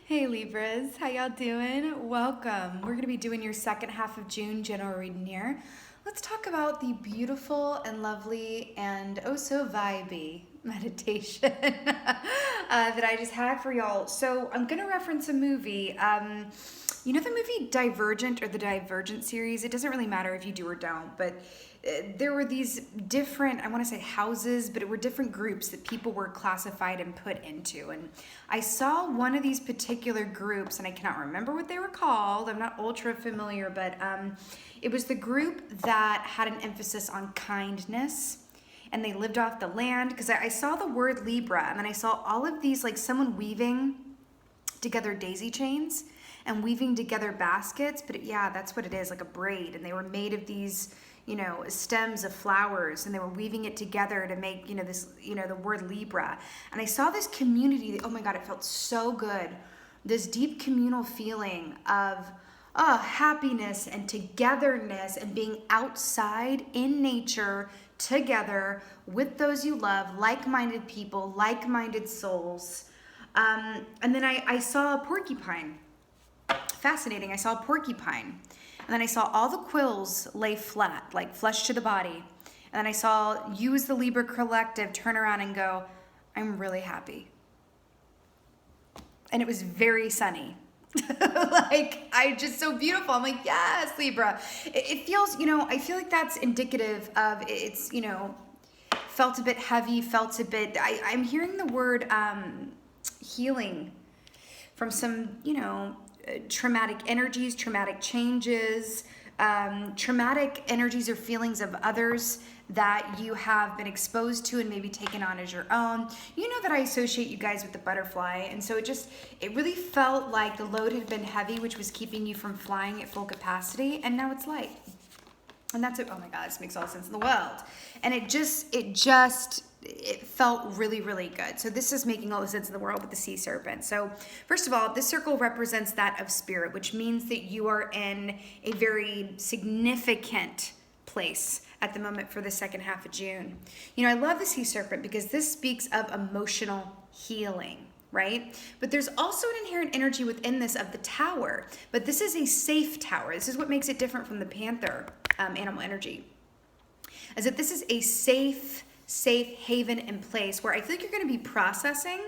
Hey Libras, how y'all doing? Welcome. We're going to be doing your second half of June general reading here. Let's talk about the beautiful and lovely and oh so vibey meditation that I just had for y'all. So I'm going to reference a movie. You know the movie Divergent or the Divergent series? It doesn't really matter if you do or don't, but there were these different, I want to say houses, but it were different groups that people were classified and put into. And I saw one of these particular groups, and I cannot remember what they were called. I'm not ultra familiar, but it was the group that had an emphasis on kindness. And they lived off the land, because I saw the word Libra, and then I saw all of these, like someone weaving together daisy chains and weaving together baskets. But yeah, that's what it is, like a braid. And they were made of these, stems of flowers, and they were weaving it together to make, this, the word Libra. And I saw this community, oh my God, it felt so good. This deep communal feeling of happiness and togetherness and being outside in nature together with those you love, like-minded people, like-minded souls. And then I saw a porcupine. Fascinating. I saw a porcupine. And then I saw all the quills lay flat, like flush to the body. And then I saw you as the Libra collective turn around and go, I'm really happy. And it was very sunny. Just so beautiful. I'm like, yes, Libra. It feels, I feel like that's indicative of it's, felt a bit heavy, felt a bit, I'm hearing the word healing from some, traumatic energies, traumatic changes, traumatic energies or feelings of others that you have been exposed to and maybe taken on as your own. You know that I associate you guys with the butterfly, and so it really felt like the load had been heavy, which was keeping you from flying at full capacity, and now it's light. And that's it. Oh my God, this makes all the sense in the world. And it felt really, really good. So this is making all the sense in the world with the sea serpent. So first of all, this circle represents that of spirit, which means that you are in a very significant place at the moment for the second half of June. I love the sea serpent because this speaks of emotional healing, right? But there's also an inherent energy within this of the tower, but this is a safe tower. This is what makes it different from the panther animal energy, is that this is a safe haven and place where I feel like you're going to be processing.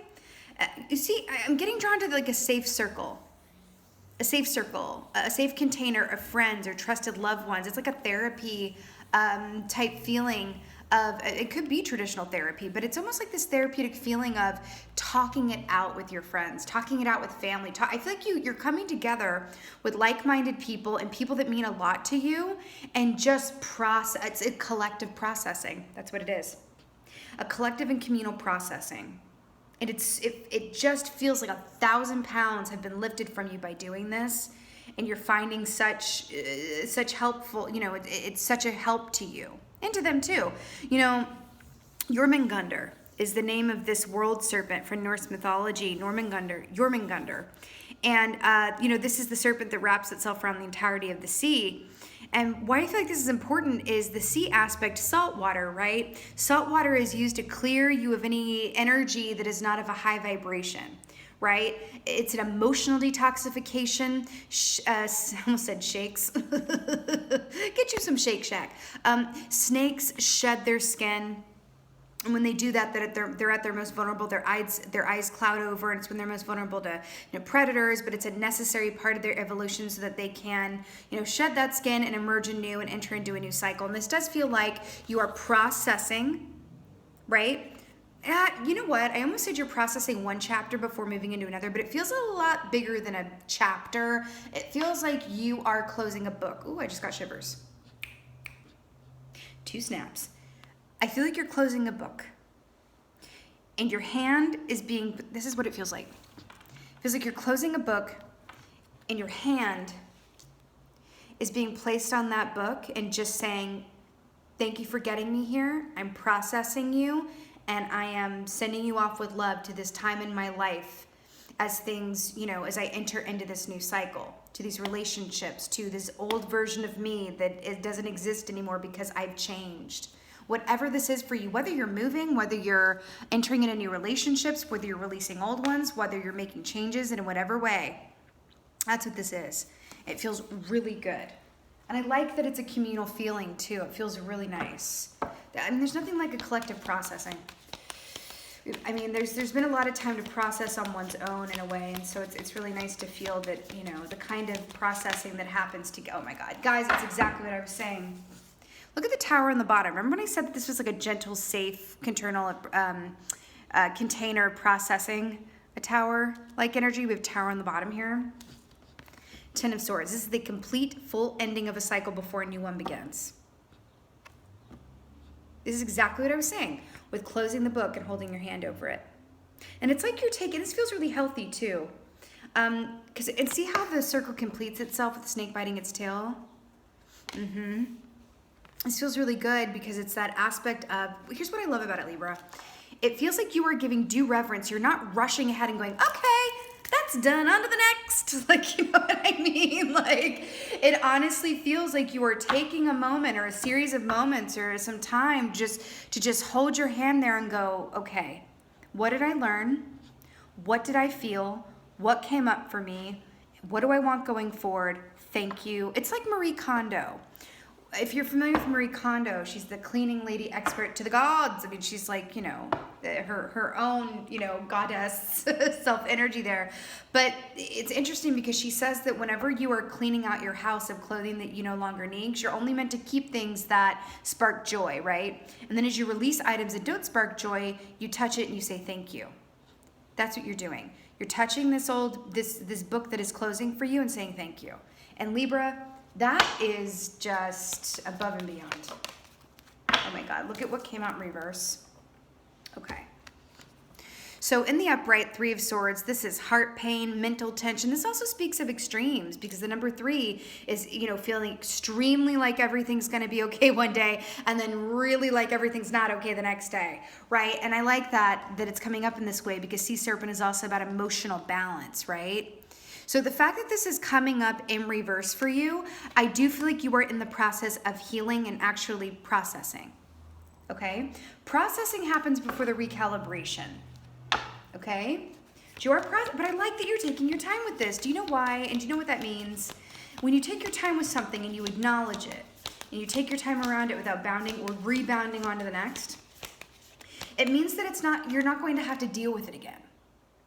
You see, I'm getting drawn to like a safe circle, a safe container of friends or trusted loved ones. It's like a therapy type feeling of, it could be traditional therapy, but it's almost like this therapeutic feeling of talking it out with your friends, talking it out with family. I feel like you're coming together with like-minded people and people that mean a lot to you, and just process. It's a collective processing. That's what it is. A collective and communal processing. And it just feels like 1,000 pounds have been lifted from you by doing this, and you're finding such helpful, it's such a help to you and to them too. Jormungandr is the name of this world serpent from Norse mythology, Jormungandr. And this is the serpent that wraps itself around the entirety of the sea. And why I feel like this is important is the sea aspect, salt water, right? Salt water is used to clear you of any energy that is not of a high vibration, right? It's an emotional detoxification. I almost said shakes. Get you some Shake Shack. Snakes shed their skin. And when they do that, they're at their most vulnerable. Their eyes cloud over, and it's when they're most vulnerable to predators. But it's a necessary part of their evolution so that they can shed that skin and emerge anew and enter into a new cycle. And this does feel like you are processing, right? You know what? I almost said you're processing one chapter before moving into another, but it feels a lot bigger than a chapter. It feels like you are closing a book. Ooh, I just got shivers. 2 snaps. I feel like you're closing a book, and your hand is this is what it feels like. It feels like you're closing a book, and your hand is being placed on that book and just saying, thank you for getting me here. I'm processing you, and I am sending you off with love to this time in my life as things, as I enter into this new cycle, to these relationships, to this old version of me that it doesn't exist anymore because I've changed. whatever this is for you, whether you're moving, whether you're entering into new relationships, whether you're releasing old ones, whether you're making changes in whatever way. That's what this is. It feels really good. And I like that it's a communal feeling too. It feels really nice. I mean, there's nothing like a collective processing. I mean, there's been a lot of time to process on one's own in a way, and so it's really nice to feel that, you know, the kind of processing that happens to, oh my God, guys, that's exactly what I was saying. Look at the tower on the bottom. Remember when I said that this was like a gentle, safe, container processing a tower-like energy? We have tower on the bottom here. Ten of Swords. This is the complete, full ending of a cycle before a new one begins. This is exactly what I was saying with closing the book and holding your hand over it. And it's like you're taking, this feels really healthy too. And see how the circle completes itself with the snake biting its tail? This feels really good because it's that aspect of, here's what I love about it, Libra. It feels like you are giving due reverence. You're not rushing ahead and going, okay, that's done, on to the next. Like, you know what I mean? Like, it honestly feels like you are taking a moment or a series of moments or some time just to hold your hand there and go, okay, what did I learn? What did I feel? What came up for me? What do I want going forward? Thank you. It's like Marie Kondo. If you're familiar with Marie Kondo, she's the cleaning lady expert to the gods. I mean, she's like, you know, her own, you know, goddess self-energy there. But it's interesting because she says that whenever you are cleaning out your house of clothing that you no longer need, you're only meant to keep things that spark joy, right? And then as you release items that don't spark joy, you touch it and you say thank you. That's what you're doing. You're touching this book that is closing for you and saying thank you. And Libra, that is just above and beyond. Oh my God, look at what came out in reverse. Okay. So in the upright, Three of Swords, this is heart pain, mental tension. This also speaks of extremes because the number 3 is, you know, feeling extremely like everything's going to be okay one day and then really like everything's not okay the next day, right? And I like that it's coming up in this way because Sea Serpent is also about emotional balance, right? So the fact that this is coming up in reverse for you, I do feel like you are in the process of healing and actually processing, okay? Processing happens before the recalibration, okay? But I like that you're taking your time with this. Do you know why? And do you know what that means? When you take your time with something and you acknowledge it, and you take your time around it without bounding or rebounding onto the next, it means that you're not going to have to deal with it again.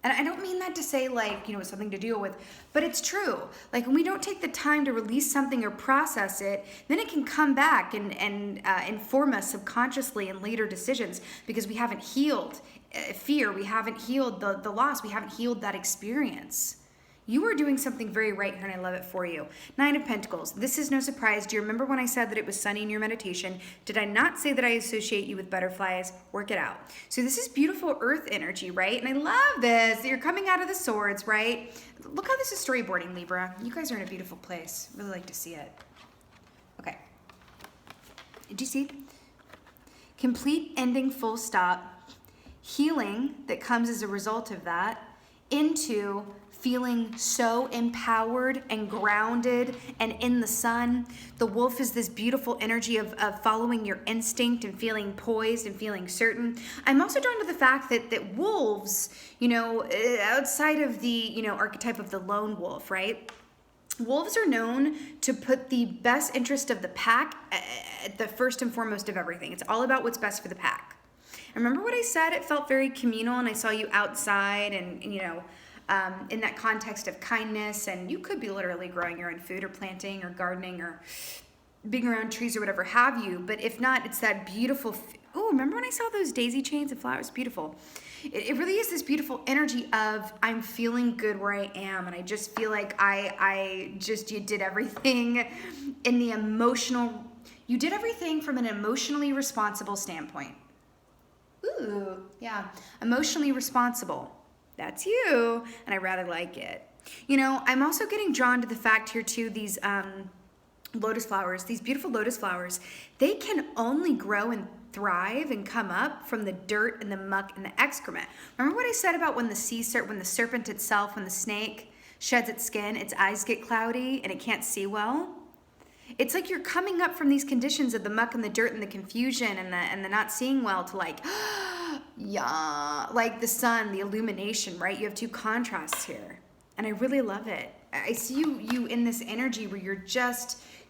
And I don't mean that to say like, you know, it's something to deal with, but it's true. Like when we don't take the time to release something or process it, then it can come back and inform us subconsciously in later decisions because we haven't healed fear, we haven't healed the loss, we haven't healed that experience. You are doing something very right here, and I love it for you. 9 of Pentacles. This is no surprise. Do you remember when I said that it was sunny in your meditation? Did I not say that I associate you with butterflies? Work it out. So this is beautiful earth energy, right? And I love this. You're coming out of the swords, right? Look how this is storyboarding, Libra. You guys are in a beautiful place. Really like to see it. Okay. Do you see? Complete ending, full stop. Healing that comes as a result of that into feeling so empowered and grounded and in the sun. The wolf is this beautiful energy of following your instinct and feeling poised and feeling certain. I'm also drawn to the fact that wolves, you know, outside of the, you know, archetype of the lone wolf, right? Wolves are known to put the best interest of the pack at the first and foremost of everything. It's all about what's best for the pack. Remember what I said? It felt very communal, and I saw you outside and you know, in that context of kindness, and you could be literally growing your own food or planting or gardening or being around trees or whatever have you, but if not, it's that beautiful, oh, remember when I saw those daisy chains and flowers? Beautiful. It really is this beautiful energy of I'm feeling good where I am, and I just feel like you did everything in the emotional, you did everything from an emotionally responsible standpoint. Ooh, yeah, emotionally responsible. That's you, and I rather like it. You know, I'm also getting drawn to the fact here too, these lotus flowers, these beautiful lotus flowers, they can only grow and thrive and come up from the dirt and the muck and the excrement. Remember what I said about when the serpent itself, when the snake sheds its skin, its eyes get cloudy and it can't see well? It's like you're coming up from these conditions of the muck and the dirt and the confusion and the not seeing well to like, yeah, like the sun, the illumination, right? You have two contrasts here. And I really love it. I see you in this energy where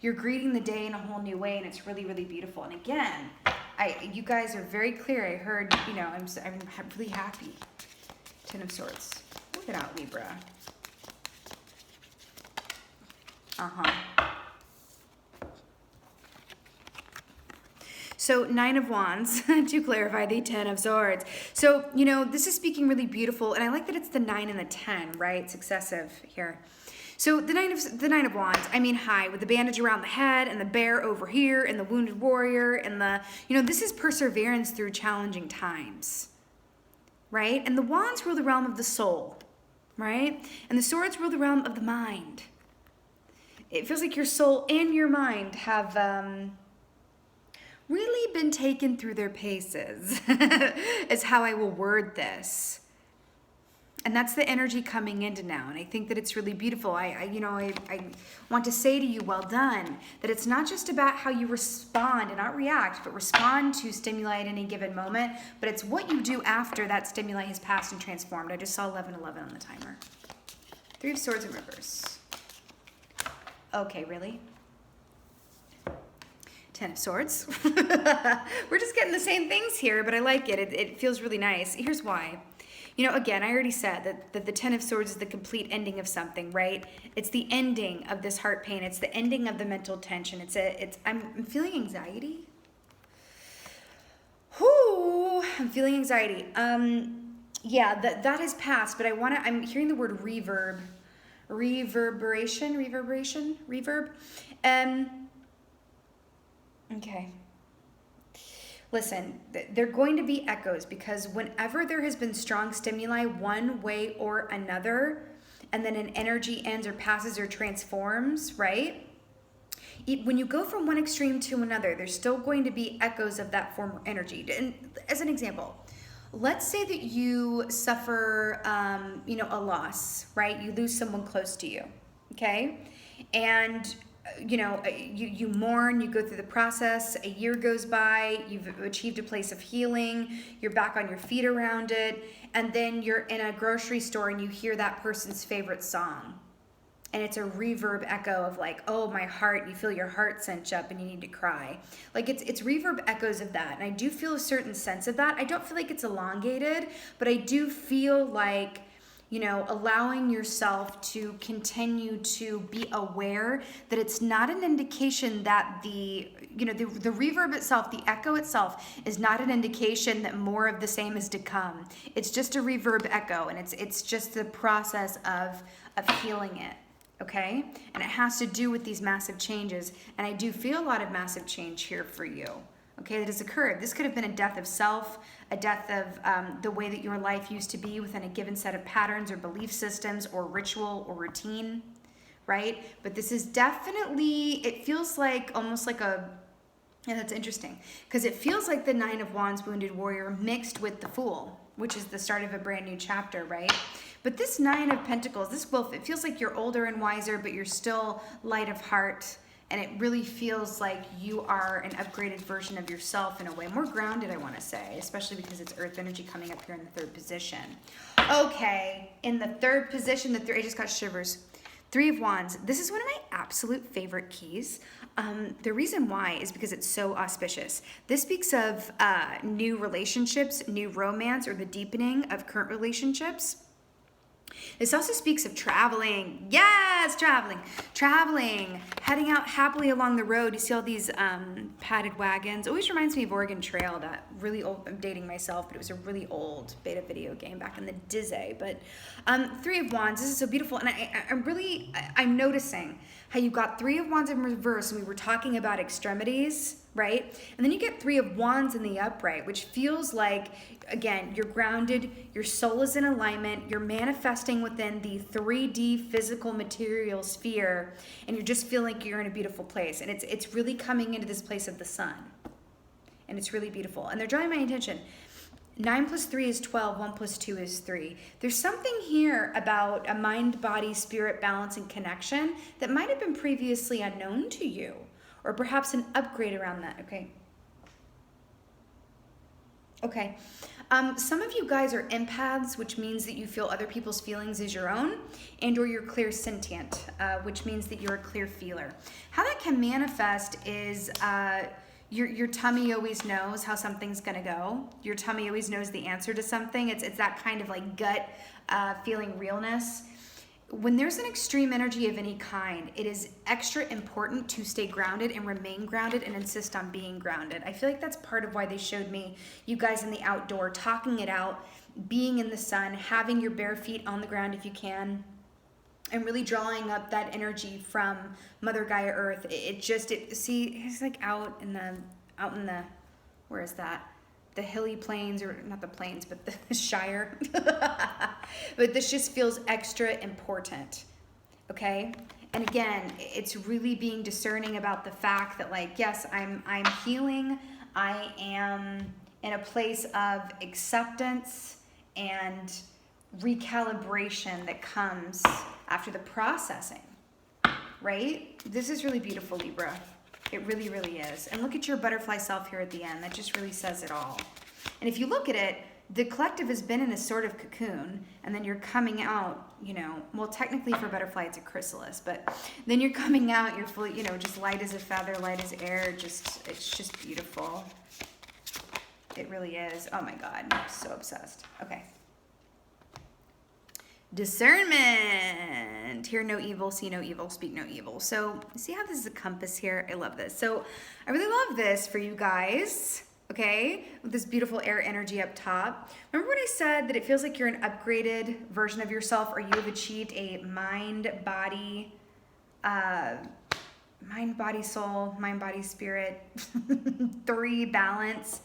you're greeting the day in a whole new way, and it's really, really beautiful. And again, you guys are very clear. I heard, I'm really happy. Ten of Swords. Look it out, Libra. So 9 of Wands, to clarify, the 10 of Swords. So, this is speaking really beautiful, and I like that it's the 9 and the 10, right? Successive here. So the nine of Wands, hi, with the bandage around the head and the bear over here and the wounded warrior and this is perseverance through challenging times, right? And the Wands rule the realm of the soul, right? And the Swords rule the realm of the mind. It feels like your soul and your mind have really been taken through their paces, is how I will word this. And that's the energy coming into now. And I think that it's really beautiful. I want to say to you, well done, that it's not just about how you respond and not react, but respond to stimuli at any given moment. But it's what you do after that stimuli has passed and transformed. I just saw 11:11 on the timer. 3 of Swords in reverse. Okay, really? 10 of Swords. We're just getting the same things here, but I like it. It feels really nice. Here's why. Again, I already said that the 10 of Swords is the complete ending of something, right? It's the ending of this heart pain. It's the ending of the mental tension. I'm feeling anxiety. Whoo, I'm feeling anxiety. Yeah, that has passed, but I'm hearing the word reverb. Reverberation. Okay. Listen, they're going to be echoes, because whenever there has been strong stimuli one way or another, and then an energy ends or passes or transforms, right? When you go from one extreme to another, there's still going to be echoes of that former energy. And as an example, let's say that you suffer, a loss, right? You lose someone close to you, okay? And you mourn, you go through the process, a year goes by, you've achieved a place of healing, you're back on your feet around it, and then you're in a grocery store and you hear that person's favorite song. And it's a reverb echo of like, oh, my heart, you feel your heart cinch up and you need to cry. Like it's reverb echoes of that. And I do feel a certain sense of that. I don't feel like it's elongated, but I do feel like, allowing yourself to continue to be aware that it's not an indication that the reverb itself, the echo itself, is not an indication that more of the same is to come. It's just a reverb echo, and it's just the process of healing it, okay? And it has to do with these massive changes, and I do feel a lot of massive change here for you. Okay, that has occurred. This could have been a death of self, a death of the way that your life used to be within a given set of patterns or belief systems or ritual or routine, right? But this is definitely, it feels like almost like and that's interesting, because it feels like the 9 of Wands wounded warrior mixed with the Fool, which is the start of a brand new chapter, right? But this 9 of Pentacles, this wolf, it feels like you're older and wiser, but you're still light of heart. And it really feels like you are an upgraded version of yourself in a way. More grounded, I want to say, especially because it's earth energy coming up here in the 3rd position. Okay, in the 3rd position, I just got shivers. 3 of Wands. This is one of my absolute favorite keys. The reason why is because it's so auspicious. This speaks of new relationships, new romance, or the deepening of current relationships. This also speaks of traveling. Yes, traveling, heading out happily along the road. You see all these padded wagons. Always reminds me of Oregon Trail, that really old, I'm dating myself, but it was a really old beta video game back in the Dizzy. But 3 of Wands, this is so beautiful. And I'm noticing how you got 3 of Wands in reverse, and we were talking about extremities, right? And then you get 3 of Wands in the upright, which feels like, again, you're grounded, your soul is in alignment, you're manifesting within the 3D physical material sphere, and you're just feeling like you're in a beautiful place. And it's really coming into this place of the sun. And it's really beautiful. And they're drawing my attention. 9 plus 3 is 12, 1 plus 2 is 3. There's something here about a mind, body, spirit balance and connection that might have been previously unknown to you. or perhaps an upgrade around that, okay? Okay. Some of you guys are empaths, which means that you feel other people's feelings as your own, and or you're clairsentient, which means that you're a clear feeler. How that can manifest is your tummy always knows how something's gonna go. Your tummy always knows the answer to something. It's that kind of like gut feeling realness. When there's an extreme energy of any kind, it is extra important to stay grounded and remain grounded and insist on being grounded. I feel like that's part of why they showed me you guys in the outdoor, talking it out, being in the sun, having your bare feet on the ground if you can, and really drawing up that energy from Mother Gaia Earth. See, it's like out in the, where is that? The hilly plains, or not the plains, but the Shire. But this just feels extra important, okay? And again, it's really being discerning about the fact that, like, yes, I'm healing. I am in a place of acceptance and recalibration that comes after the processing, right? This is really beautiful, Libra. It really, really is. And look at your butterfly self here at the end. That just really says it all. And if you look at it, the collective has been in a sort of cocoon, and then you're coming out, you know, well, technically for butterfly, it's a chrysalis, but then you're coming out, you're fully, you know, just light as a feather, light as air. It's just beautiful. It really is. Oh my God, I'm so obsessed. Okay. Discernment. Hear no evil, see no evil, speak no evil. So see how this is a compass here? I love this. So I really love this for you guys, okay? With this beautiful air energy up top. Remember when I said that it feels like you're an upgraded version of yourself, or you have achieved a mind, body, soul, mind, body, spirit, 3 balance.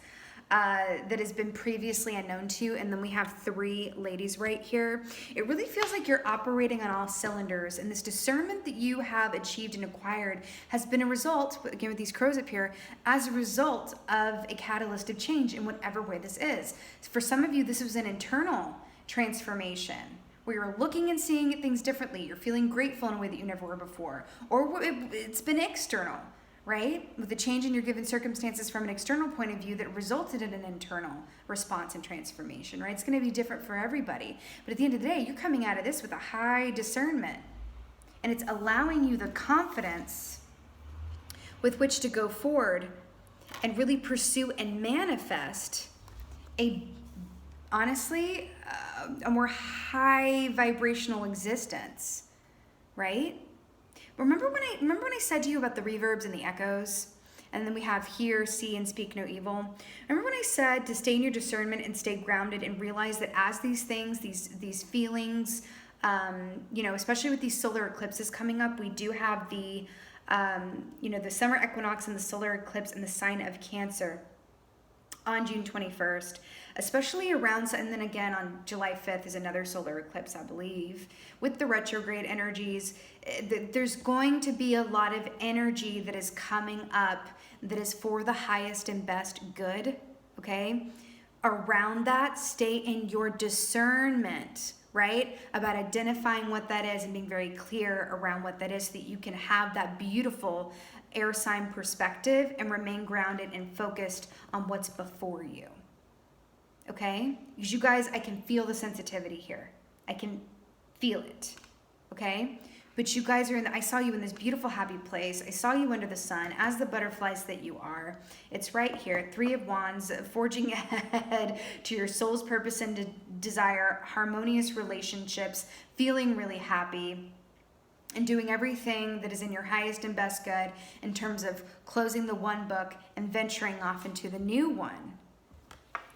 That has been previously unknown to you, and then we have 3 ladies right here. It really feels like you're operating on all cylinders, and this discernment that you have achieved and acquired has been a result, again with these crows up here, as a result of a catalyst of change in whatever way this is. For some of you, this was an internal transformation, where you're looking and seeing things differently. You're feeling grateful in a way that you never were before, or it's been external, right? With the change in your given circumstances from an external point of view that resulted in an internal response and transformation, right? It's going to be different for everybody. But at the end of the day, you're coming out of this with a high discernment. And it's allowing you the confidence with which to go forward and really pursue and manifest a more high vibrational existence, right? Remember when I said to you about the reverbs and the echoes? And then we have hear, see, and speak no evil. Remember when I said to stay in your discernment and stay grounded and realize that as these things, these feelings, you know, especially with these solar eclipses coming up, we do have the, you know, the summer equinox and the solar eclipse in the sign of Cancer on June 21st, especially around, and then again on July 5th is another solar eclipse, I believe, with the retrograde energies. There's going to be a lot of energy that is coming up that is for the highest and best good, okay? Around that, stay in your discernment, right? About identifying what that is and being very clear around what that is so that you can have that beautiful air sign perspective and remain grounded and focused on what's before you. Okay? Because you guys, I can feel the sensitivity here. I can feel it. Okay? But you guys are I saw you in this beautiful, happy place. I saw you under the sun as the butterflies that you are. It's right here, 3 of Wands, forging ahead to your soul's purpose and desire, harmonious relationships, feeling really happy, and doing everything that is in your highest and best good in terms of closing the one book and venturing off into the new one.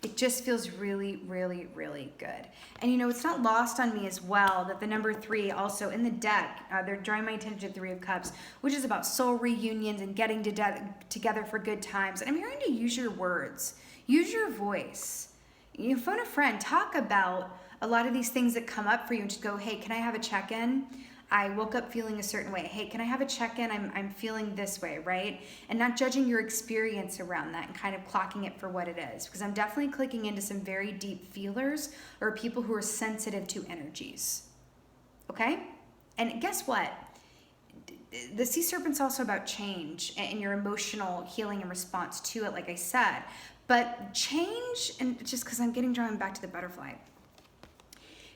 It just feels really, really, really good. And you know, it's not lost on me as well that the number 3 also in the deck, they're drawing my attention to 3 of Cups, which is about soul reunions and getting together for good times. And I'm hearing to use your words, use your voice. You know, phone a friend, talk about a lot of these things that come up for you and just go, hey, can I have a check-in? I woke up feeling a certain way. Hey, can I have a check-in? I'm feeling this way, right? And not judging your experience around that and kind of clocking it for what it is. Because I'm definitely clicking into some very deep feelers or people who are sensitive to energies. Okay? And guess what? the sea serpent's also about change and your emotional healing and response to it, like I said. But change, and just because I'm getting drawn back to the butterfly,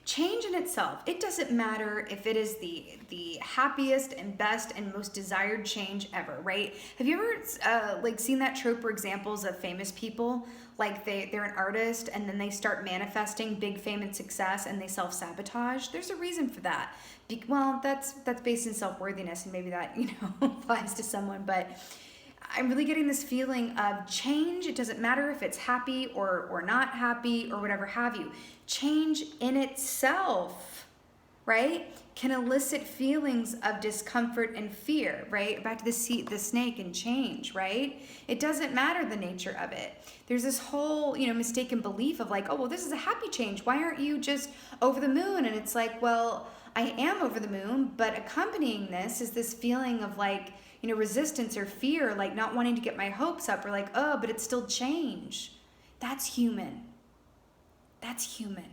change in itself, it doesn't matter if it is the happiest and best and most desired change ever, right? Have you ever like seen that trope or examples of famous people? Like they're an artist and then they start manifesting big fame and success and they self-sabotage. There's a reason for that. Well, that's based in self-worthiness, and maybe that, applies to someone, but I'm really getting this feeling of change. It doesn't matter if it's happy or not happy or whatever have you. Change in itself, right, can elicit feelings of discomfort and fear, right? Back to the snake and change, right? It doesn't matter the nature of it. There's this whole, mistaken belief of like, oh, well, this is a happy change. Why aren't you just over the moon? And it's like, well, I am over the moon, but accompanying this is this feeling of like, resistance or fear, like not wanting to get my hopes up, or like, oh, but it's still change. That's human. That's human.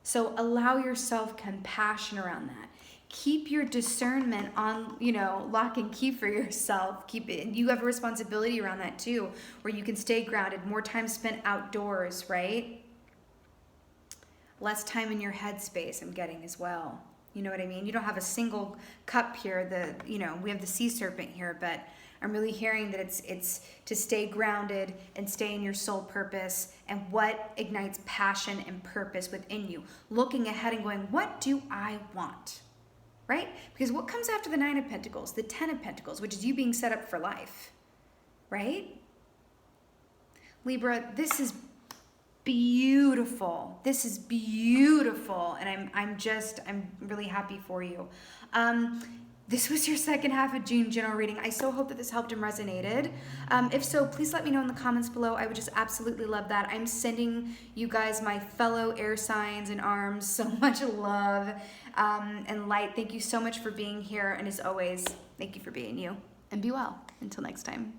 So allow yourself compassion around that. Keep your discernment on, lock and key for yourself. Keep it. You have a responsibility around that too, where you can stay grounded, more time spent outdoors, right? Less time in your headspace, I'm getting as well. You know what I mean? You don't have a single cup here. We have the sea serpent here, but I'm really hearing that it's to stay grounded and stay in your soul purpose and what ignites passion and purpose within you. Looking ahead and going, what do I want? Right? Because what comes after the 9 of Pentacles? The 10 of Pentacles, which is you being set up for life. Right? Libra, this is beautiful. This is beautiful, and I'm really happy for you. This was your second half of June general reading. I so hope that this helped and resonated. If so, please let me know in the comments below. I would just absolutely love that. I'm sending you guys, my fellow air signs and arms, so much love and light. Thank you so much for being here, and as always, thank you for being you. And be well. Until next time.